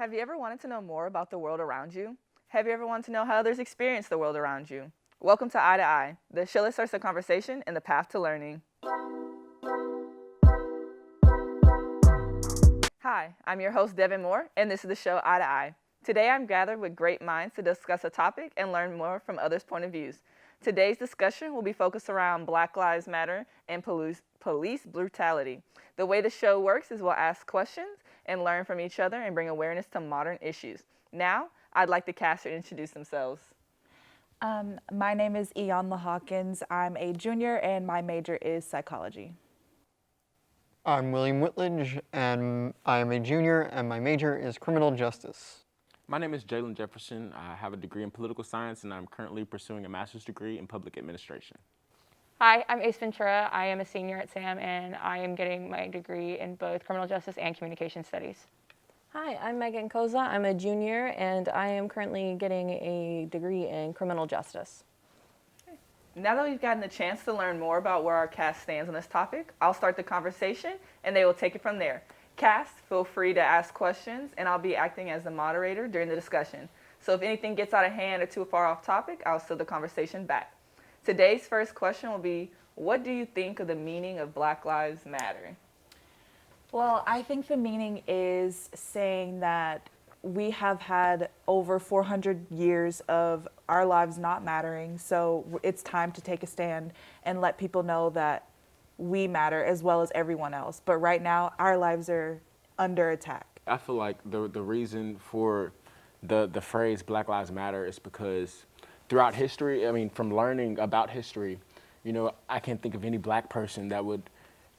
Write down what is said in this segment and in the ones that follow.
Have you ever wanted to know more about the world around you? Have you ever wanted to know how others experience the world around you? Welcome to Eye to Eye, the show that starts the conversation and the path to learning. Hi, I'm your host, Devin Moore, and this is the show Eye to Eye. Today I'm gathered with great minds to discuss a topic and learn more from others' point of views. Today's discussion will be focused around Black Lives Matter and police brutality. The way the show works is we'll ask questions and learn from each other and bring awareness to modern issues. Now, I'd like the cast to introduce themselves. My name is Iyanla Hawkins. I'm a junior and my major is psychology. I'm William Whitledge, and I am a junior, and my major is criminal justice. My name is Jalen Jefferson. I have a degree in political science, and I'm currently pursuing a master's degree in public administration. Hi, I'm Ace Ventura. I am a senior at SAM, and I am getting my degree in both criminal justice and communication studies. Hi, I'm Megan Koza. I'm a junior, and I am currently getting a degree in criminal justice. Now that we've gotten a chance to learn more about where our cast stands on this topic, I'll start the conversation and they will take it from there. Cast, feel free to ask questions and I'll be acting as the moderator during the discussion. So if anything gets out of hand or too far off topic, I'll steer the conversation back. Today's first question will be, what do you think of the meaning of Black Lives Matter? Well, I think the meaning is saying that we have had over 400 years of our lives not mattering, so it's time to take a stand and let people know that we matter as well as everyone else. But right now, our lives are under attack. I feel like the reason for the phrase Black Lives Matter is because throughout history, from learning about history, I can't think of any black person that would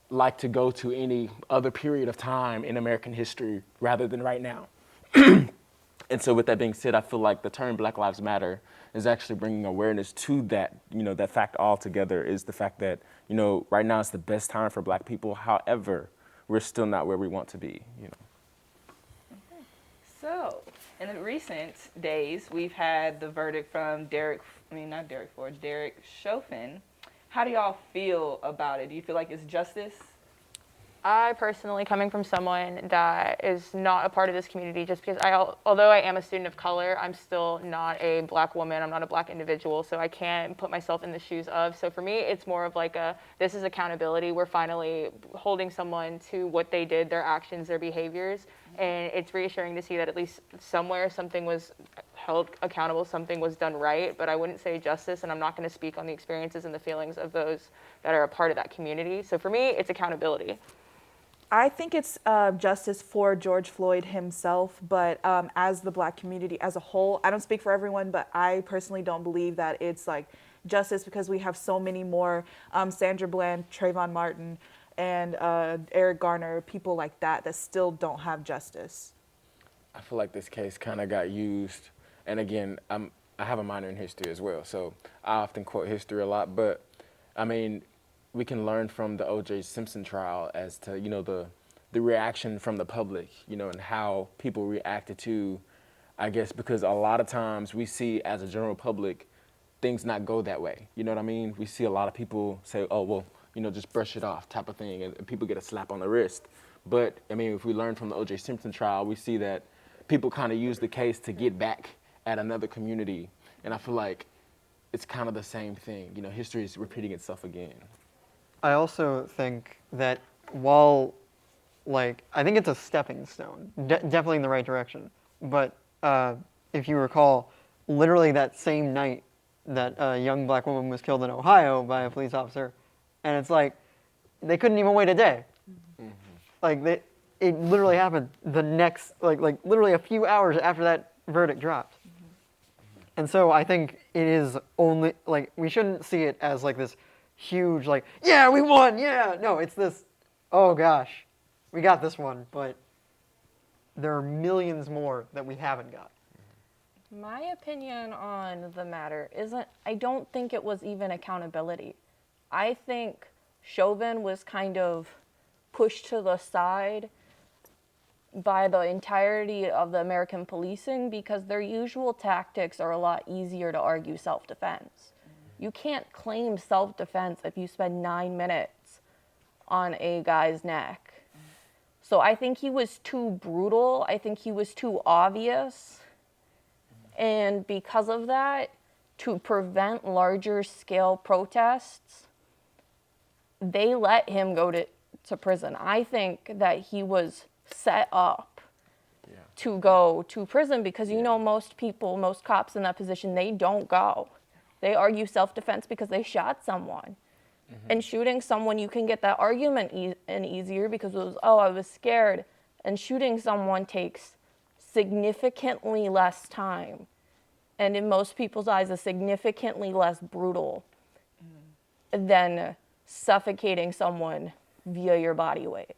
like to go to any other period of time in American history rather than right now. And so with that being said, I feel like the term Black Lives Matter is actually bringing awareness to that, that fact altogether is the fact that, right now it's the best time for black people. However, we're still not where we want to be, Okay. So, in the recent days, we've had the verdict from Derek Chauvin. How do y'all feel about it? Do you feel like it's justice? I personally, coming from someone that is not a part of this community, just because although I am a student of color, I'm still not a black woman, I'm not a black individual, so I can't put myself in the shoes of. So for me, it's more of like this is accountability. We're finally holding someone to what they did, their actions, their behaviors, and it's reassuring to see that at least somewhere something was held accountable, something was done right, but I wouldn't say justice, and I'm not going to speak on the experiences and the feelings of those that are a part of that community. So for me, it's accountability. I think it's justice for George Floyd himself, but as the black community as a whole, I don't speak for everyone, but I personally don't believe that it's like justice because we have so many more Sandra Bland, Trayvon Martin, and Eric Garner, people like that still don't have justice. I feel like this case kind of got used, and again, I have a minor in history as well, so I often quote history a lot, but we can learn from the O.J. Simpson trial as to, the reaction from the public, and how people reacted to, I guess, because a lot of times we see as a general public, things not go that way. You know what I mean? We see a lot of people say, oh, well, just brush it off type of thing, and people get a slap on the wrist. But, if we learn from the O.J. Simpson trial, we see that people kind of use the case to get back at another community. And I feel like it's kind of the same thing. History is repeating itself again. I also think that while, I think it's a stepping stone, definitely in the right direction. But if you recall, literally that same night that a young black woman was killed in Ohio by a police officer, and it's like, they couldn't even wait a day. Mm-hmm. It literally happened the next, literally a few hours after that verdict dropped. Mm-hmm. And so I think it is only, we shouldn't see it as this huge, yeah, we won, yeah. No, it's this, oh gosh, we got this one, but there are millions more that we haven't got. My opinion on the matter I don't think it was even accountability. I think Chauvin was kind of pushed to the side by the entirety of the American policing because their usual tactics are a lot easier to argue self-defense. You can't claim self-defense if you spend 9 minutes on a guy's neck. So I think he was too brutal. I think he was too obvious. And because of that, to prevent larger scale protests, they let him go to prison. I think that he was set up to go to prison because, you know, most people, most cops in that position, they don't go. They argue self-defense because they shot someone. And shooting someone, you can get that argument in easier because it was, oh, I was scared. And shooting someone takes significantly less time. And in most people's eyes, is significantly less brutal than suffocating someone via your body weight.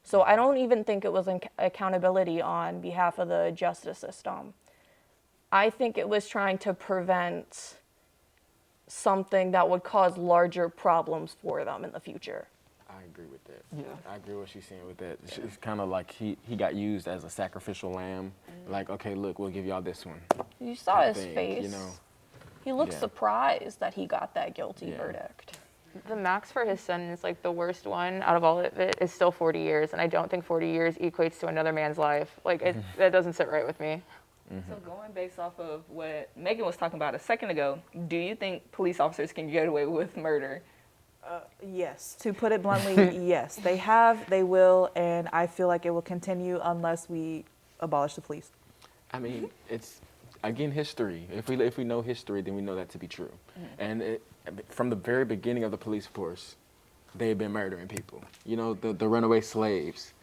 So I don't even think it was accountability on behalf of the justice system. I think it was trying to prevent something that would cause larger problems for them in the future. I agree with that. Yeah. I agree with what she's saying with that. It's kind of like he got used as a sacrificial lamb. Like, okay, look, we'll give y'all this one. You saw type his thing, face. you know? He looked Yeah. surprised that he got that guilty Yeah. verdict. The max for his sentence, like the worst one out of all of it, is still 40 years. And I don't think 40 years equates to another man's life. Like, that doesn't sit right with me. So going based off of what Megan was talking about a second ago, do you think police officers can get away with murder? Yes. To put it bluntly, yes. They have, they will, and I feel like it will continue unless we abolish the police. I mean, it's, again, history. If we know history, then we know that to be true. And from the very beginning of the police force, they've been murdering people. You know, the runaway slaves.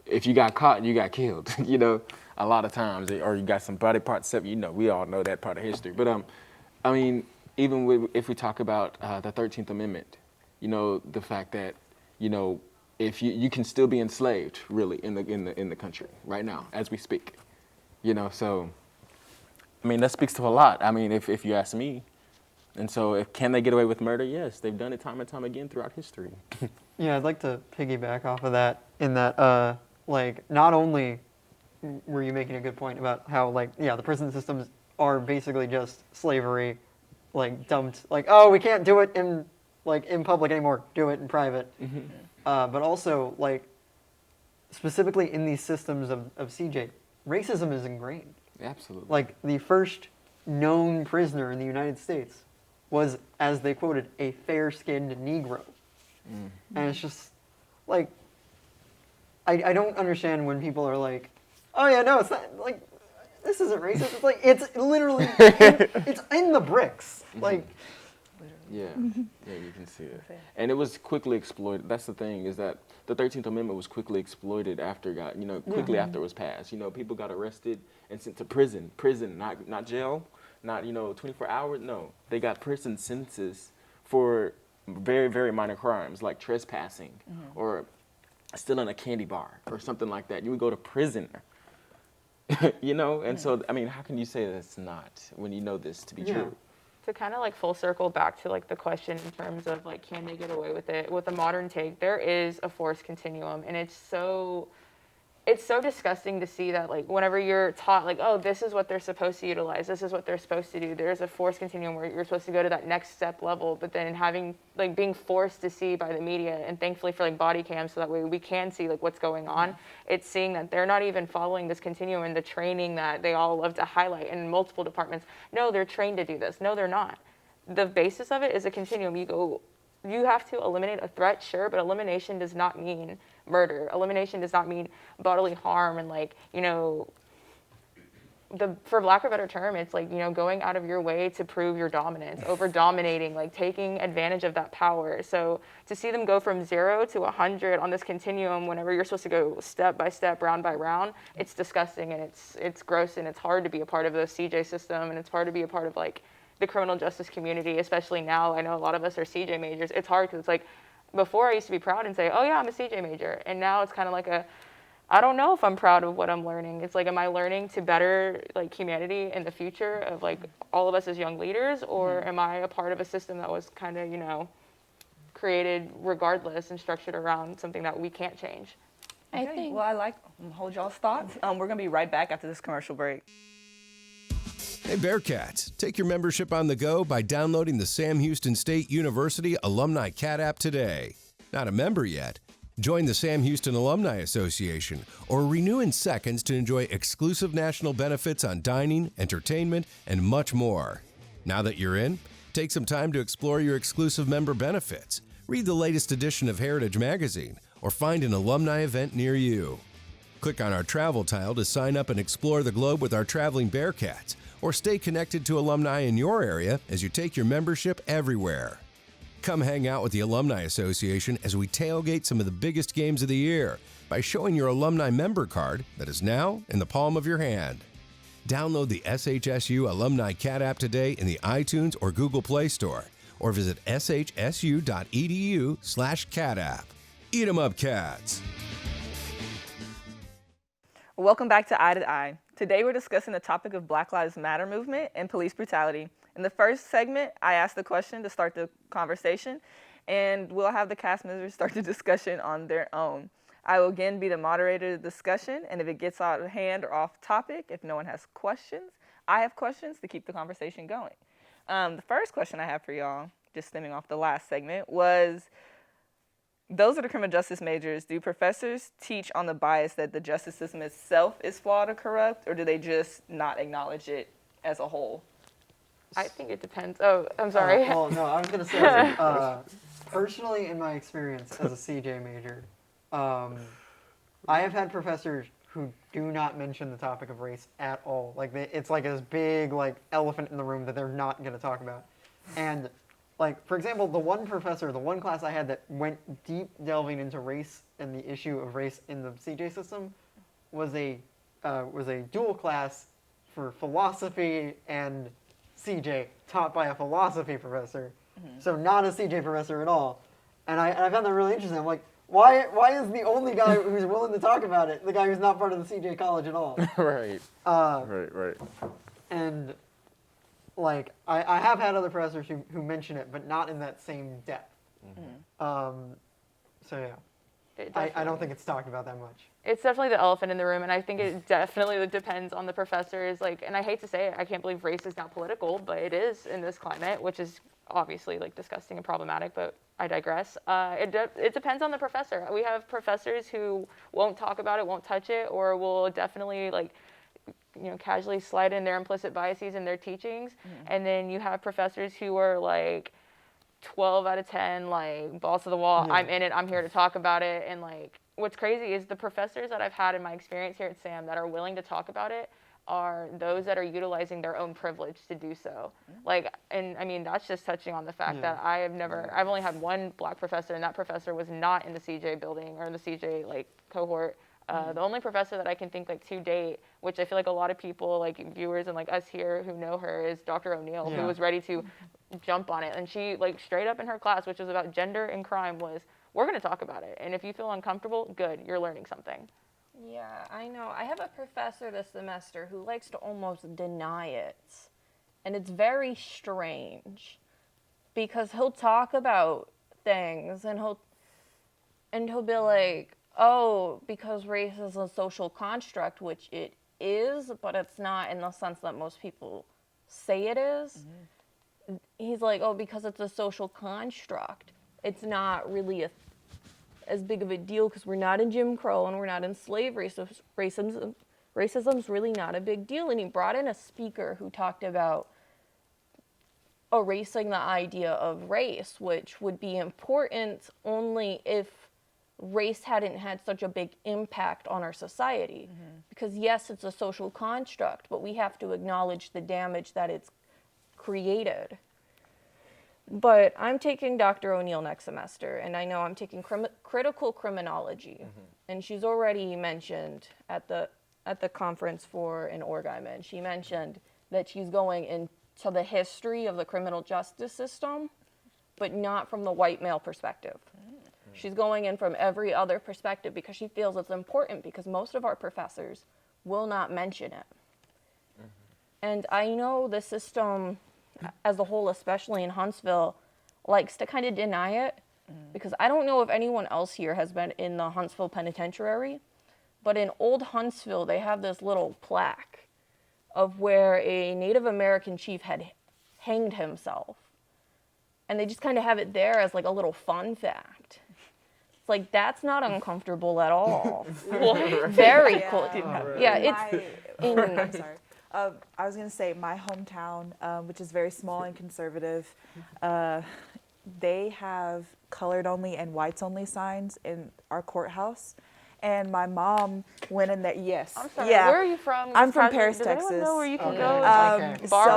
If you got caught, you got killed. You know, a lot of times, or you got some body parts. You know, we all know that part of history. But I mean, even if we talk about the 13th Amendment, you know, the fact that, you know, if you can still be enslaved, really, in the country right now as we speak. You know, so I mean, that speaks to a lot. I mean, if you ask me. And so, can they get away with murder? Yes, they've done it time and time again throughout history. Yeah, I'd like to piggyback off of that in that, like, not only were you making a good point about how, like, yeah, the prison systems are basically just slavery, like, dumped, like, oh, we can't do it in public anymore, do it in private. But also, like, specifically in these systems of CJ, racism is ingrained. Absolutely. Like, the first known prisoner in the United States was, as they quoted, a fair-skinned Negro. And it's just, like, I don't understand when people are like, oh yeah, no, it's not, like, this isn't racist. It's like, it's literally, it's in the bricks. Like, Yeah, yeah, you can see it. And it was quickly exploited. That's the thing, is that the 13th Amendment was quickly exploited after after it was passed. You know, people got arrested and sent to prison, not jail, not, 24 hours, no. They got prison sentences for very, very minor crimes, like trespassing or stealing a candy bar or something like that. You would go to prison, and so, I mean, how can you say that it's not when you know this to be true? To kind of like full circle back to like the question in terms of like, can they get away with it? With a modern take, there is a force continuum, and it's so disgusting to see that, like, whenever you're taught, like, oh, this is what they're supposed to utilize, this is what they're supposed to do, there's a force continuum where you're supposed to go to that next step level, but then being forced to see by the media, and thankfully for like body cams, so that way we can see like what's going on, it's seeing that they're not even following this continuum and the training that they all love to highlight in multiple departments. No, they're trained to do this. No, they're not. The basis of it is a continuum. You have to eliminate a threat, sure, but elimination does not mean murder. Elimination does not mean bodily harm and, like, for lack of a better term, it's like, going out of your way to prove your dominance, over dominating, like taking advantage of that power. So to see them go from 0 to 100 on this continuum whenever you're supposed to go step by step, round by round, it's disgusting, and it's gross, and it's hard to be a part of the CJ system, and it's hard to be a part of like the criminal justice community, especially now. I know a lot of us are CJ majors. It's hard because it's like, before I used to be proud and say, oh yeah, I'm a CJ major. And now it's kind of like I don't know if I'm proud of what I'm learning. It's like, am I learning to better like humanity in the future of like all of us as young leaders, or am I a part of a system that was kind of, created regardless and structured around something that we can't change? I think. Well, I like hold y'all's thoughts. We're going to be right back after this commercial break. Hey Bearcats, take your membership on the go by downloading the Sam Houston State University Alumni Cat app today. Not a member yet? Join the Sam Houston Alumni Association or renew in seconds to enjoy exclusive national benefits on dining, entertainment, and much more. Now that you're in, take some time to explore your exclusive member benefits. Read the latest edition of Heritage Magazine or find an alumni event near you. Click on our travel tile to sign up and explore the globe with our traveling Bearcats, or stay connected to alumni in your area as you take your membership everywhere. Come hang out with the Alumni Association as we tailgate some of the biggest games of the year by showing your alumni member card that is now in the palm of your hand. Download the SHSU Alumni Cat app today in the iTunes or Google Play Store, or visit shsu.edu/cat app. Eat 'em up, cats! Welcome back to Eye to Eye. Today we're discussing the topic of Black Lives Matter movement and police brutality. In the first segment, I asked the question to start the conversation, and we'll have the cast members start the discussion on their own. I will again be the moderator of the discussion, and if it gets out of hand or off topic, if no one has questions, I have questions to keep the conversation going. The first question I have for y'all, just stemming off the last segment, was, those are the criminal justice majors. Do professors teach on the bias that the justice system itself is flawed or corrupt, or do they just not acknowledge it as a whole? I think it depends. Oh, I'm sorry. Well, no, I was going to say, personally, in my experience as a CJ major, I have had professors who do not mention the topic of race at all. Like, it's like this big, like, elephant in the room that they're not going to talk about. And, like, for example, the one class I had that went deep delving into race and the issue of race in the CJ system was a dual class for philosophy and CJ, taught by a philosophy professor, so not a CJ professor at all. And I found that really interesting. I'm like, why is the only guy who's willing to talk about it the guy who's not part of the CJ college at all? Right. Right. And like, I have had other professors who mention it, but not in that same depth. So yeah, I don't think it's talked about that much. It's definitely the elephant in the room, and I think it definitely depends on the professors. Like, and I hate to say it, I can't believe race is now political, but it is in this climate, which is obviously like disgusting and problematic. But I digress. It depends on the professor. We have professors who won't talk about it, won't touch it, or will definitely like, casually slide in their implicit biases in their teachings. And then you have professors who are like 12 out of 10, like balls to the wall. Yeah. I'm in it. I'm here to talk about it. And like, what's crazy is the professors that I've had in my experience here at SAM that are willing to talk about it are those that are utilizing their own privilege to do so. Like, and I mean, that's just touching on the fact that I've only had one black professor, and that professor was not in the CJ building or in the CJ like cohort. The only professor that I can think like to date, which I feel like a lot of people, like viewers and like us here who know her, is Dr. O'Neill, who was ready to jump on it. And she like straight up in her class, which was about gender and crime, was, we're going to talk about it. And if you feel uncomfortable, good, you're learning something. Yeah, I know. I have a professor this semester who likes to almost deny it. And it's very strange because he'll talk about things and he'll be like, oh, because race is a social construct, which it is, but it's not in the sense that most people say it is. He's like, oh, because it's a social construct, it's not really as big of a deal because we're not in Jim Crow and we're not in slavery, so racism's really not a big deal. And he brought in a speaker who talked about erasing the idea of race, which would be important only if race hadn't had such a big impact on our society. Because yes, it's a social construct, but we have to acknowledge the damage that it's created. But I'm taking Dr. O'Neill next semester, and I know I'm taking critical criminology. And she's already mentioned at the conference for an org-IMN, she mentioned that she's going into the history of the criminal justice system, but not from the white male perspective. She's going in from every other perspective because she feels it's important, because most of our professors will not mention it. And I know the system as a whole, especially in Huntsville, likes to kind of deny it, because I don't know if anyone else here has been in the Huntsville Penitentiary, but in Old Huntsville, they have this little plaque of where a Native American chief had hanged himself. And they just kind of have it there as like a little fun fact. It's like, that's not uncomfortable at all. Very cool. Yeah, it's I'm sorry. I was gonna say my hometown, which is very small and conservative, they have colored only and whites only signs in our courthouse. And my mom went in there. Yes. I'm sorry. Yeah. Where are you from? I'm from Does Paris, does anyone Texas. know where you can Okay. go and Okay. like borrow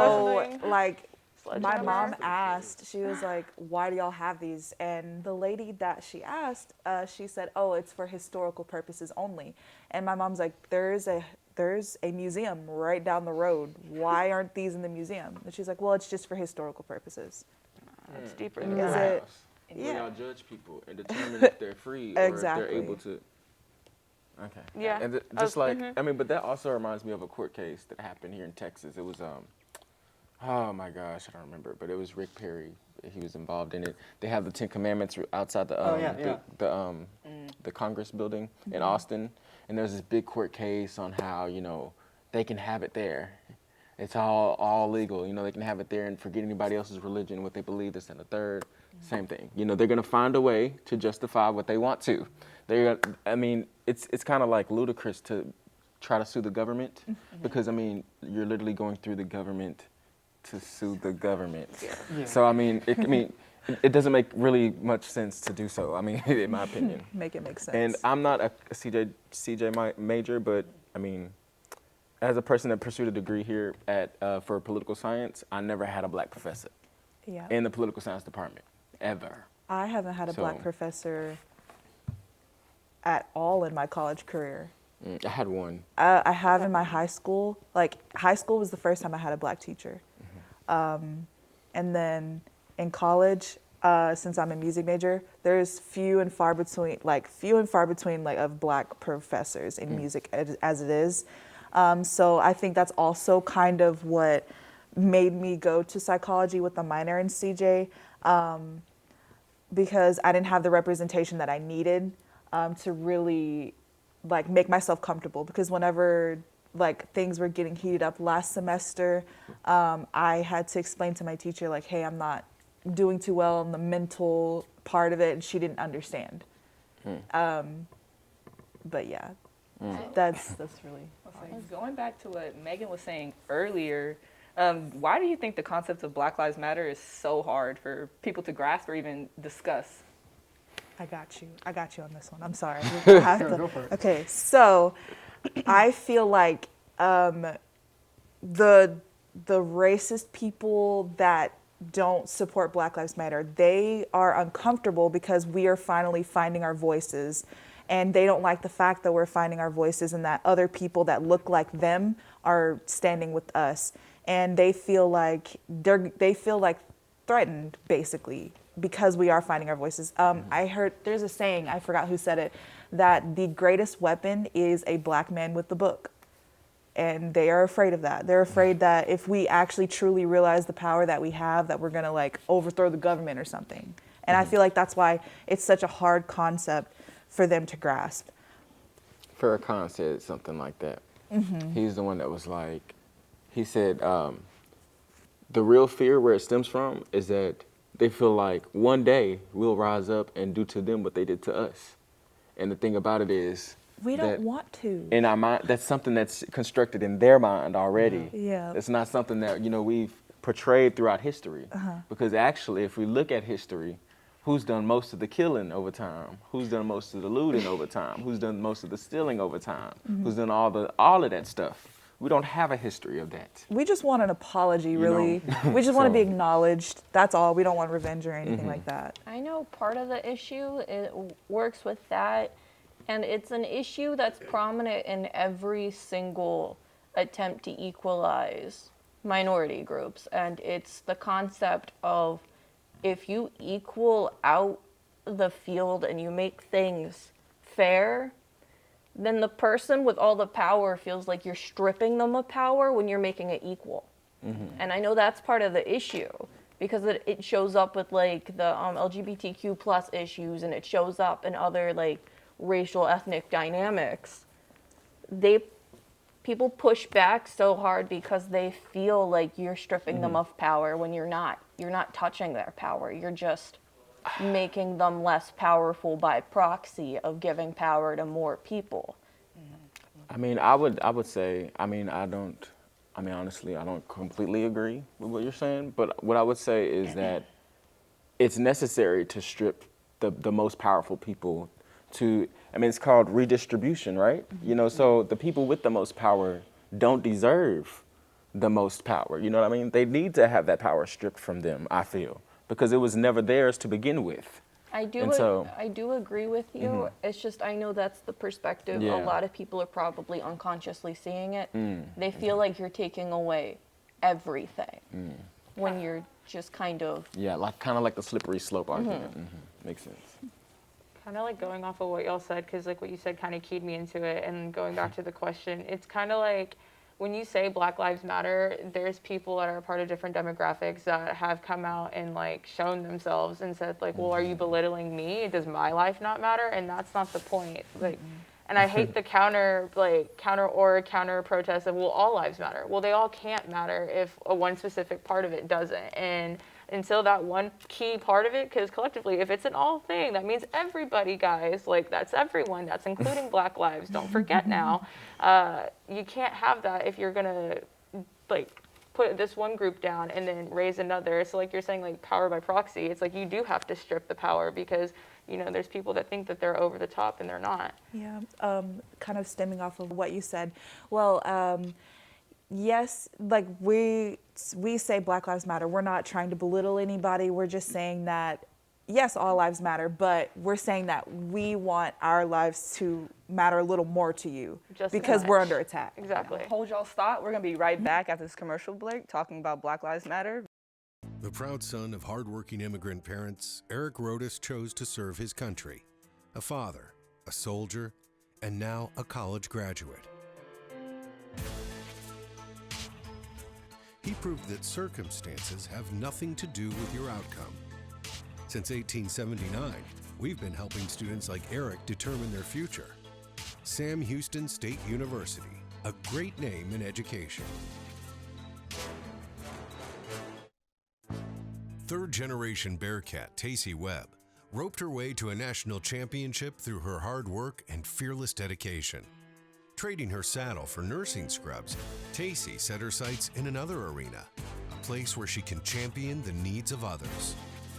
So, something? like, my Sledgehammer? mom asked, she was like, why do y'all have these? And the lady that she asked, she said, oh, it's for historical purposes only. And my mom's like, there's a museum right down the road. Why aren't these in the museum? And she's like, well, it's just for historical purposes. It's deeper Is than it- that. When yeah. y'all judge people and determine if they're free or Exactly. if they're able to. Okay. Yeah. And just like, I mean, but that also reminds me of a court case that happened here in Texas. It was, oh my gosh, I don't remember, but it was Rick Perry. He was involved in it. They have the 10 Commandments outside the the Congress building in Austin, and there's this big court case on how, you know, they can have it there. It's all legal. You know, they can have it there and forget anybody else's religion, what they believe, this and the third. Same thing. You know, they're going to find a way to justify what they want to. I mean, it's kind of like ludicrous to try to sue the government because, I mean, you're literally going through the government to sue the government. Yeah. So, I mean, it doesn't make really much sense to do so, I mean, in my opinion. Make it make sense. And I'm not a CJ major, but, I mean, as a person that pursued a degree here for political science, I never had a black professor yeah. in the political science department, ever. I haven't had a black So- professor at all in my college career. I had one. I have in my high school. Like, high school was the first time I had a black teacher. And then in college, since I'm a music major, there's few and far between like of black professors in music as it is. So I think that's also kind of what made me go to psychology with a minor in CJ, because I didn't have the representation that I needed to really like make myself comfortable. Because whenever like things were getting heated up last semester, I had to explain to my teacher like, hey, I'm not doing too well on the mental part of it, and she didn't understand. But yeah, that's really. Going back to what Megan was saying earlier, why do you think the concept of Black Lives Matter is so hard for people to grasp or even discuss? I got you on this one. I'm sorry. I have to- Go for it. Okay, so I feel like the racist people that don't support Black Lives Matter, they are uncomfortable because we are finally finding our voices, and they don't like the fact that we're finding our voices and that other people that look like them are standing with us, and they feel like threatened basically because we are finding our voices. I heard there's a saying, I forgot who said it, that the greatest weapon is a black man with the book. And they are afraid of that. They're afraid that if we actually truly realize the power that we have, that we're gonna like overthrow the government or something. And I feel like that's why it's such a hard concept for them to grasp. Farrakhan said something like that. He's the one that was like, he said, the real fear where it stems from is that they feel like one day we'll rise up and do to them what they did to us. And the thing about it is, We don't that want to. in our mind, that's something that's constructed in their mind already. Yeah. It's not something that, you know, we've portrayed throughout history. Because actually, if we look at history, who's done most of the killing over time? Who's done most of the looting over time? Who's done most of the stealing over time? Who's done all of that stuff? We don't have a history of that. We just want an apology, know? really. We just want to be So- acknowledged. That's all. We don't want revenge or anything like that. I know part of the issue it works with that, and it's an issue that's prominent in every single attempt to equalize minority groups, and it's the concept of if you equal out the field and you make things fair, then the person with all the power feels like you're stripping them of power when you're making it equal. And I know that's part of the issue because it shows up with like the LGBTQ plus issues, and it shows up in other like racial ethnic dynamics. People push back so hard because they feel like you're stripping them of power when you're not. You're not touching their power. You're just making them less powerful by proxy of giving power to more people. I mean, I would say, honestly, I don't completely agree with what you're saying, but what I would say is that it's necessary to strip the most powerful people it's called redistribution, right? So the people with the most power don't deserve the most power, you know what I mean? They need to have that power stripped from them, I feel, because it was never theirs to begin with. I do agree with you. It's just I know that's the perspective a lot of people are probably unconsciously seeing it. They feel like you're taking away everything when you're just kind of like the slippery slope argument. Makes sense. Kind of like going off of what y'all said, because like what you said kind of keyed me into it, and going back to the question, it's kind of like when you say Black Lives Matter, there's people that are a part of different demographics that have come out and like shown themselves and said like, well, are you belittling me? Does my life not matter? And that's not the point. Like, and I hate the counter protest of, well, all lives matter. Well, they all can't matter if one specific part of it doesn't. And until that one key part of it, because collectively, if it's an all thing, that means everybody, guys, like that's everyone, that's including Black lives, don't forget now. You can't have that if you're gonna like put this one group down and then raise another. So like you're saying, like power by proxy, it's like you do have to strip the power because, there's people that think that they're over the top and they're not. Yeah, kind of stemming off of what you said. Well, yes, like we say Black Lives Matter. We're not trying to belittle anybody. We're just saying that, yes, all lives matter, but we're saying that we want our lives to matter a little more to you because we're under attack. Exactly. Hold y'all's thought. We're going to be right back after this commercial break talking about Black Lives Matter. The proud son of hardworking immigrant parents, Eric Rodas chose to serve his country. A father, a soldier, and now a college graduate. He proved that circumstances have nothing to do with your outcome. Since 1879, we've been helping students like Eric determine their future. Sam Houston State University, a great name in education. Third-generation Bearcat Tacey Webb roped her way to a national championship through her hard work and fearless dedication. Trading her saddle for nursing scrubs, Tacey set her sights in another arena, a place where she can champion the needs of others.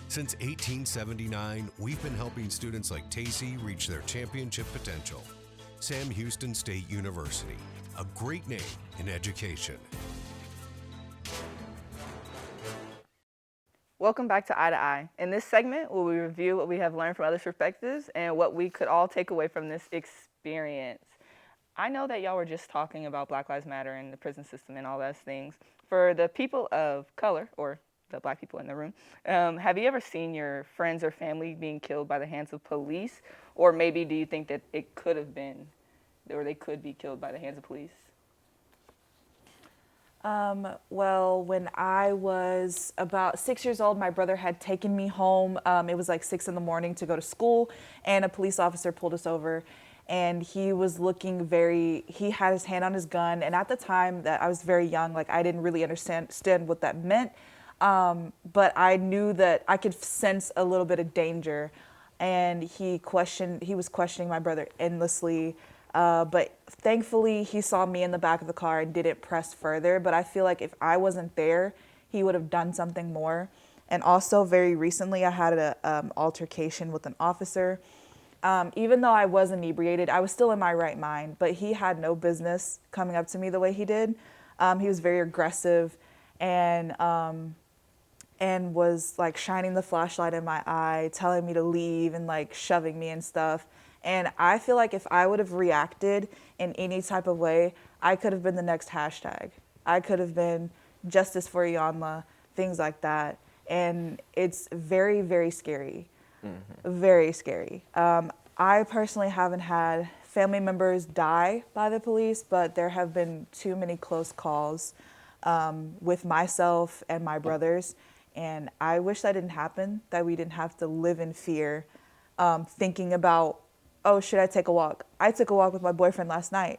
Since 1879, we've been helping students like Tacey reach their championship potential. Sam Houston State University, a great name in education. Welcome back to Eye to Eye. In this segment, we'll review what we have learned from others' perspectives and what we could all take away from this experience. I know that y'all were just talking about Black Lives Matter and the prison system and all those things. For the people of color, or the Black people in the room, have you ever seen your friends or family being killed by the hands of police? Or maybe do you think that it could have been, or they could be killed by the hands of police? Well, when I was about 6 years old, my brother had taken me home. It was like 6 a.m. to go to school, and a police officer pulled us over. And he was looking he had his hand on his gun. And at the time that I was very young, like I didn't really understand what that meant. But I knew that I could sense a little bit of danger. And he was questioning my brother endlessly. But thankfully he saw me in the back of the car and didn't press further. But I feel like if I wasn't there, he would have done something more. And also very recently I had an altercation with an officer. Even though I was inebriated, I was still in my right mind, but he had no business coming up to me the way he did. He was very aggressive and was like shining the flashlight in my eye, telling me to leave and like shoving me and stuff. And I feel like if I would have reacted in any type of way, I could have been the next hashtag. I could have been justice for Iyanla, things like that. And it's very, very scary. Very scary. I personally haven't had family members die by the police, but there have been too many close calls with myself and my brothers. And I wish that didn't happen, that we didn't have to live in fear, thinking about, oh, should I take a walk? I took a walk with my boyfriend last night.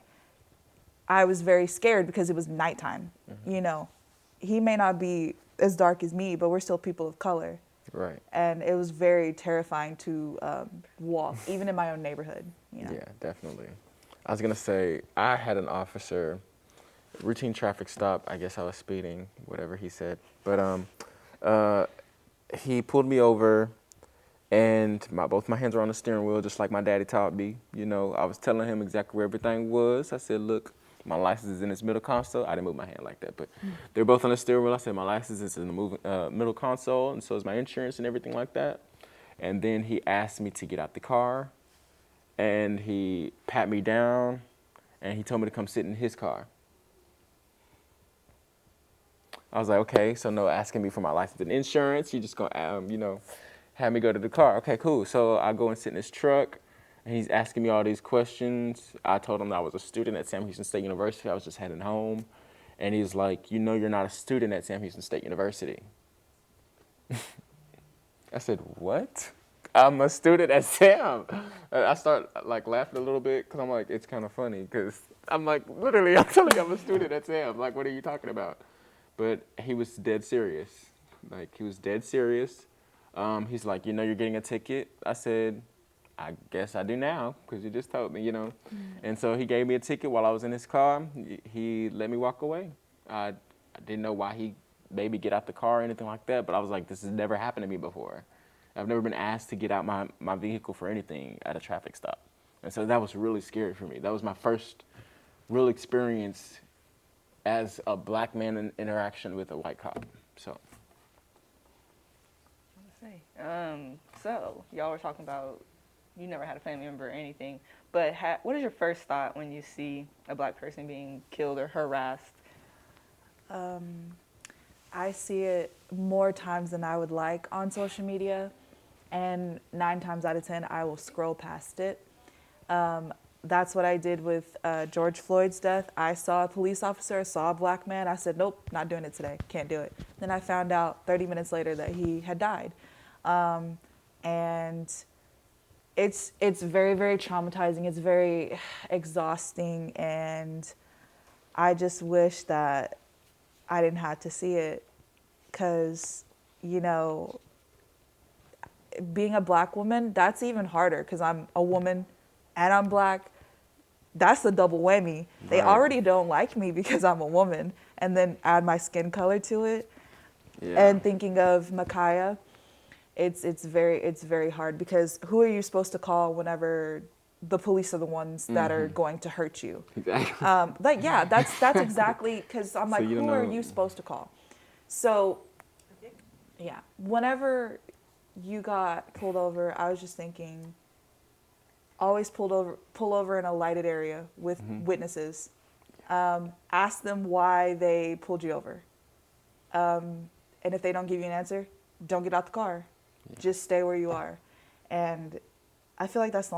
I was very scared because it was nighttime. He may not be as dark as me, but we're still people of color. Right. And it was very terrifying to walk, even in my own neighborhood. You know? Yeah, definitely. I was gonna say I had an officer, routine traffic stop. I guess I was speeding, whatever he said. But he pulled me over, and both my hands were on the steering wheel, just like my daddy taught me. You know, I was telling him exactly where everything was. I said, "Look, my license is in this middle console." I didn't move my hand like that, but they were both on the steering wheel. I said, "My license is in the middle console, and so is my insurance and everything like that." And then he asked me to get out the car, and he pat me down, and he told me to come sit in his car. I was like, okay, so no asking me for my license and insurance. You just gonna, have me go to the car. Okay, cool. So I go and sit in his truck, and he's asking me all these questions. I told him that I was a student at Sam Houston State University. I was just heading home. And he's like, you're not a student at Sam Houston State University. I said, what? I'm a student at Sam. I start laughing a little bit because I'm like, it's kind of funny because I'm like, literally, I'm telling you I'm a student at Sam. Like, what are you talking about? But he was dead serious. He was dead serious. He's like, you're getting a ticket. I said, I guess I do now because you just told me, And so he gave me a ticket while I was in his car. He let me walk away. I didn't know why he made me get out the car or anything like that, but I was like, this has never happened to me before. I've never been asked to get out my vehicle for anything at a traffic stop. And so that was really scary for me. That was my first real experience as a black man in interaction with a white cop. So. So y'all were talking about you never had a family member or anything, but what is your first thought when you see a black person being killed or harassed? I see it more times than I would like on social media, and 9 times out of 10, I will scroll past it. That's what I did with George Floyd's death. I saw a police officer, saw a black man. I said, nope, not doing it today. Can't do it. Then I found out 30 minutes later that he had died. And it's very, very traumatizing. It's very exhausting. And I just wish that I didn't have to see it because, being a black woman, that's even harder because I'm a woman and I'm black. That's a double whammy. They already don't like me because I'm a woman, and then add my skin color to it. Yeah. And thinking of Micaiah, it's very hard because who are you supposed to call whenever the police are the ones that are going to hurt you? Exactly. That's exactly because I'm like, who are you supposed to call? So, yeah, whenever you got pulled over, I was just thinking, always pull over in a lighted area with witnesses. Ask them why they pulled you over. And if they don't give you an answer, don't get out the car. Yeah. Just stay where you are. And I feel like that's the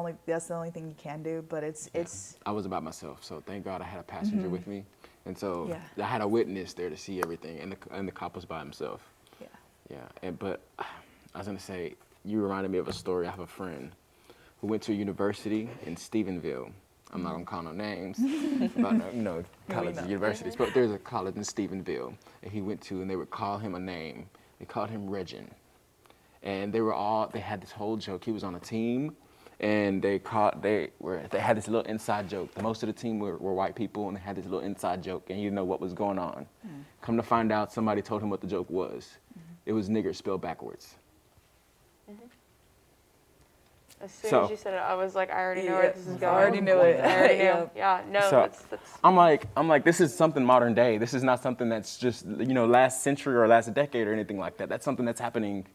only thing you can do, but it's I was about myself, so thank God I had a passenger with me. And so I had a witness there to see everything, and the cop was by himself. Yeah. Yeah. But I was gonna say, you reminded me of a story. I have a friend who went to a university in Stephenville. I'm not gonna call no names about colleges and universities, but there's a college in Stephenville, and he went to, and they would call him a name. They called him Regin, and they had this whole joke. He was on a team, and they had this little inside joke. Most of the team were white people, and they had this little inside joke, and you didn't know what was going on. Come to find out, somebody told him what the joke was. It was nigger spelled backwards. As soon as you said it, I was like, I already know where this is going. I already knew it. I already knew. Yeah, no, So, that's. I'm like, this is something modern day. This is not something that's just, last century or last decade or anything like that. That's something that's happening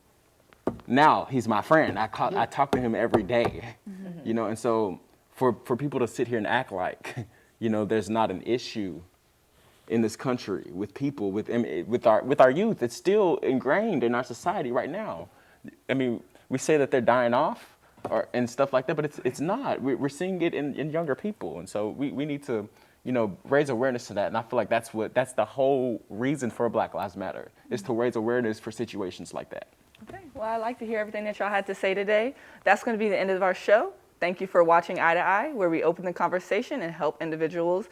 now. He's my friend. I talk to him every day, and so for people to sit here and act like, there's not an issue in this country with people, with our youth, it's still ingrained in our society right now. I mean, we say that they're dying off and stuff like that, but it's not. We're seeing it in younger people, and so we need to, raise awareness to that. And I feel like that's the whole reason for Black Lives Matter, is to raise awareness for situations like that. Okay, well, I'd like to hear everything that y'all had to say today. That's going to be the end of our show. Thank you for watching Eye to Eye, where we open the conversation and help individuals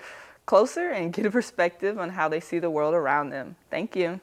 closer and get a perspective on how they see the world around them. Thank you.